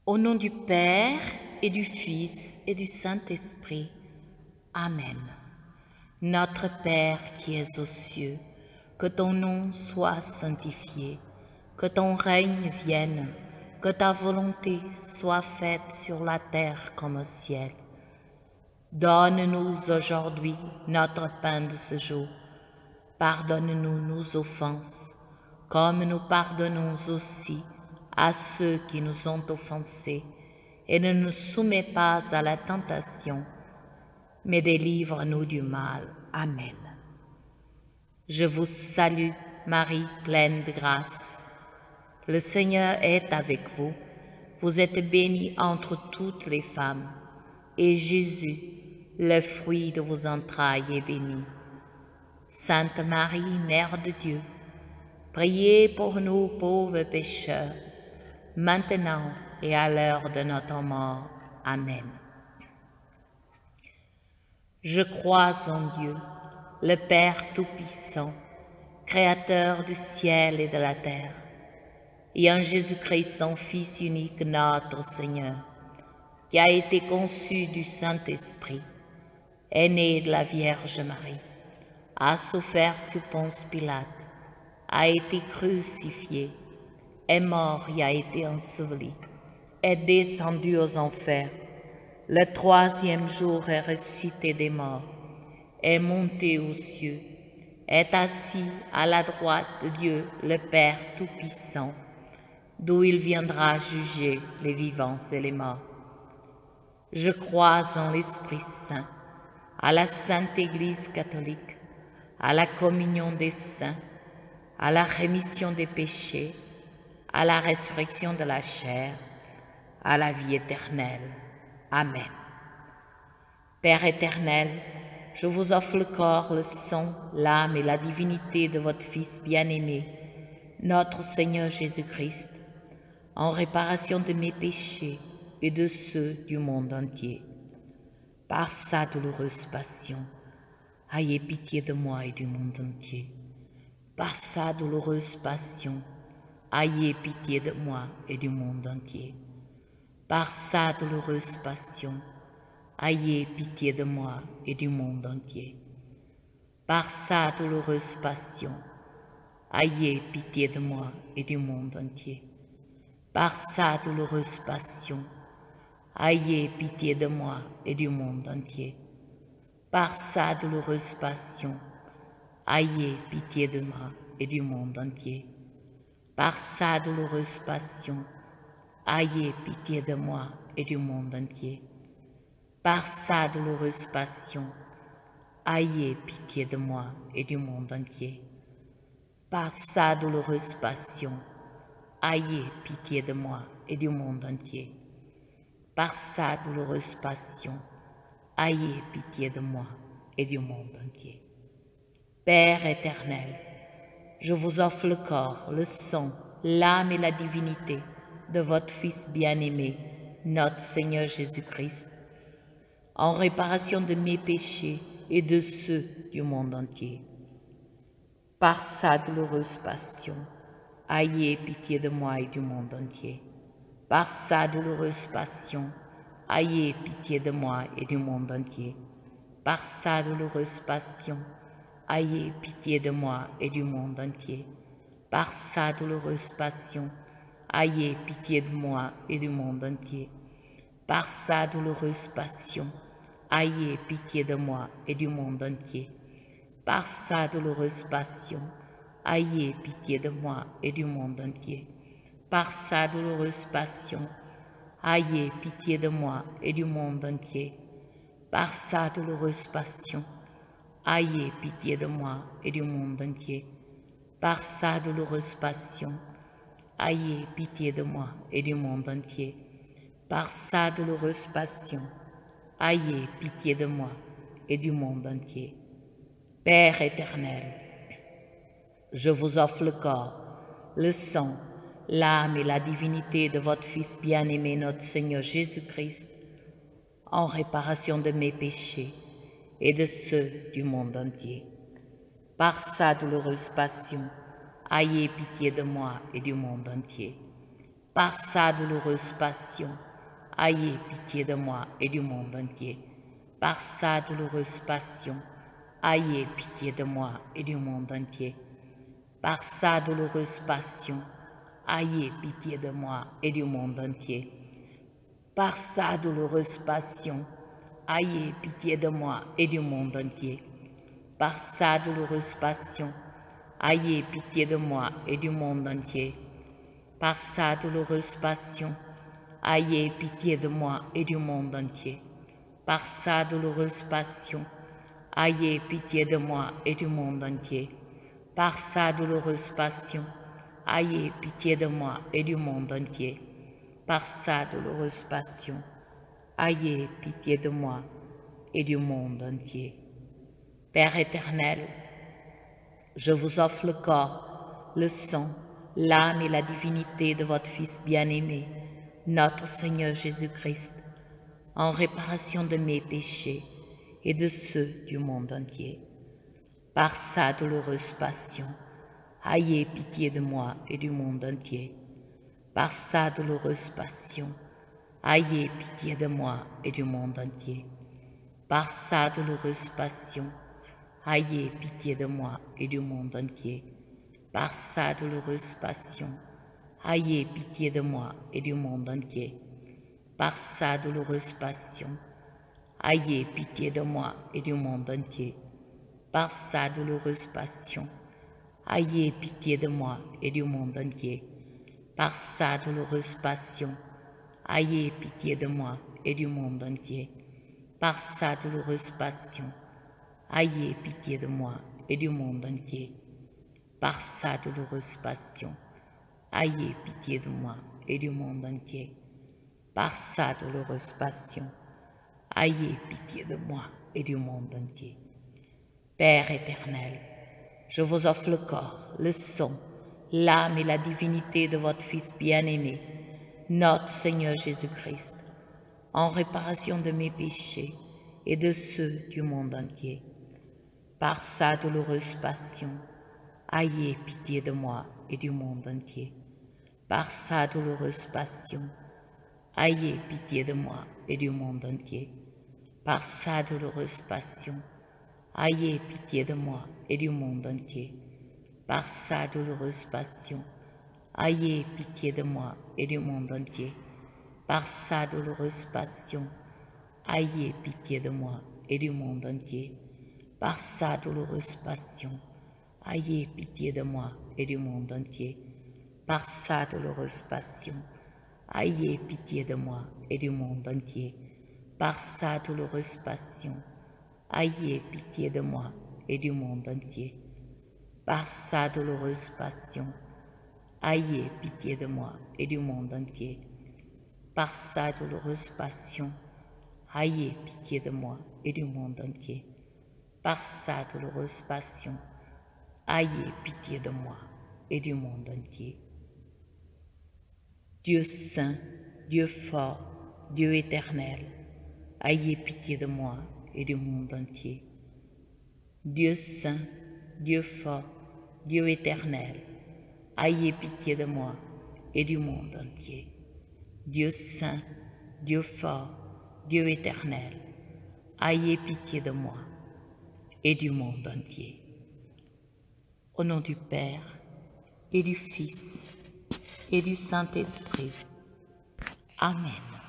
Au nom du Père et du Fils et du Saint-Esprit. Amen. Notre Père qui es aux cieux, que ton nom soit sanctifié, que ton règne vienne, que ta volonté soit faite sur la terre comme au ciel. Donne-nous aujourd'hui notre pain de ce jour. Pardonne-nous nos offenses, comme nous pardonnons aussi à ceux qui nous ont offensés, et ne nous soumets pas à la tentation, mais délivre-nous du mal. Amen. Je vous salue, Marie, pleine de grâce. Le Seigneur est avec vous. Vous êtes bénie entre toutes les femmes, et Jésus, le fruit de vos entrailles, est béni. Sainte Marie, Mère de Dieu, priez pour nous pauvres pécheurs, maintenant et à l'heure de notre mort. Amen. Je crois en Dieu, le Père Tout-Puissant, Créateur du ciel et de la terre, et en Jésus-Christ, son Fils unique, notre Seigneur, qui a été conçu du Saint-Esprit, est né de la Vierge Marie, a souffert sous Ponce Pilate, a été crucifié, est mort et a été enseveli, est descendu aux enfers, le troisième jour est ressuscité des morts, est monté aux cieux, est assis à la droite de Dieu le Père Tout-Puissant, d'où il viendra juger les vivants et les morts. Je crois en l'Esprit Saint, à la Sainte Église catholique, à la communion des saints, à la rémission des péchés, à la résurrection de la chair, à la vie éternelle. Amen. Père éternel, je vous offre le corps, le sang, l'âme et la divinité de votre Fils bien-aimé, notre Seigneur Jésus-Christ, en réparation de mes péchés et de ceux du monde entier. Par sa douloureuse passion, ayez pitié de moi et du monde entier. Par sa douloureuse passion, ayez pitié de moi et du monde entier. Par sa douloureuse passion, ayez pitié de moi et du monde entier. Par sa douloureuse passion, ayez pitié de moi et du monde entier. Par sa douloureuse passion, ayez pitié de moi et du monde entier. Par sa douloureuse passion, ayez pitié de moi et du monde entier. Par sa douloureuse passion, ayez pitié de moi et du monde entier. Par sa douloureuse passion, ayez pitié de moi et du monde entier. Par sa douloureuse passion, ayez pitié de moi et du monde entier. Par sa douloureuse passion, ayez pitié de moi et du monde entier. Père éternel, je vous offre le corps, le sang, l'âme et la divinité de votre Fils bien-aimé, notre Seigneur Jésus-Christ, en réparation de mes péchés et de ceux du monde entier. Par sa douloureuse passion, ayez pitié de moi et du monde entier. Par sa douloureuse passion, ayez pitié de moi et du monde entier. Par sa douloureuse passion, ayez pitié de moi et du monde entier. Par sa douloureuse passion, ayez pitié de moi et du monde entier. Par sa douloureuse passion, ayez pitié de moi et du monde entier. Par sa douloureuse passion, ayez pitié de moi et du monde entier. Par sa douloureuse passion, ayez pitié de moi et du monde entier. Par sa douloureuse passion, ayez pitié de moi et du monde entier. Par sa douloureuse passion, ayez pitié de moi et du monde entier. Par sa douloureuse passion, ayez pitié de moi et du monde entier. Père éternel, je vous offre le corps, le sang, l'âme et la divinité de votre Fils bien-aimé, notre Seigneur Jésus-Christ, en réparation de mes péchés et de ceux du monde entier. Par sa douloureuse passion, ayez pitié de moi et du monde entier. par sa douloureuse passion, ayez pitié de moi et du monde entier. Par sa douloureuse passion, ayez pitié de moi et du monde entier. Par sa douloureuse passion, ayez pitié de moi et du monde entier. Par sa douloureuse passion, ayez pitié de moi et du monde entier. Par sa douloureuse passion, ayez pitié de moi et du monde entier. Par sa douloureuse passion, ayez pitié de moi et du monde entier. Par sa douloureuse passion, ayez pitié de moi et du monde entier. Par sa douloureuse passion, ayez pitié de moi et du monde entier. Par sa douloureuse passion, ayez pitié de moi et du monde entier. Père éternel, je vous offre le corps, le sang, l'âme et la divinité de votre Fils bien-aimé, notre Seigneur Jésus-Christ, en réparation de mes péchés et de ceux du monde entier. Par sa douloureuse passion, ayez pitié de moi et du monde entier. Par sa douloureuse passion, ayez pitié de moi et du monde entier. Par sa douloureuse passion, ayez pitié de moi et du monde entier. Par sa douloureuse passion, ayez pitié de moi et du monde entier. Par sa douloureuse passion, ayez pitié de moi et du monde entier. Par sa douloureuse passion, ayez pitié de moi et du monde entier. Par sa douloureuse passion, ayez pitié de moi et du monde entier. Par sa douloureuse passion, ayez pitié de moi et du monde entier. Par sa douloureuse passion, ayez pitié de moi et du monde entier. Par sa douloureuse passion, ayez pitié de moi et du monde entier. Père éternel, je vous offre le corps, le sang, l'âme et la divinité de votre Fils bien-aimé, notre Seigneur Jésus-Christ, en réparation de mes péchés et de ceux du monde entier. Par sa douloureuse passion, ayez pitié de moi et du monde entier. Par sa douloureuse passion, ayez pitié de moi et du monde entier. Par sa douloureuse passion, ayez pitié de moi et du monde entier. Par sa douloureuse passion, ayez pitié de moi et du monde entier. Par sa douloureuse passion, ayez pitié de moi et du monde entier. Par sa douloureuse passion, ayez pitié de moi et du monde entier. Par sa douloureuse passion, ayez pitié de moi et du monde entier. Par sa douloureuse passion, ayez pitié de moi et du monde entier. Par sa douloureuse passion, ayez pitié de moi et du monde entier. Par sa douloureuse passion, ayez pitié de moi et du monde entier. Par sa douloureuse passion, ayez pitié de moi et du monde entier. Dieu saint, Dieu fort, Dieu éternel, ayez pitié de moi et du monde entier. Dieu saint, Dieu fort, Dieu éternel, ayez pitié de moi et du monde entier. Dieu saint, Dieu fort, Dieu éternel, ayez pitié de moi et du monde entier. Au nom du Père et du Fils et du Saint-Esprit. Amen.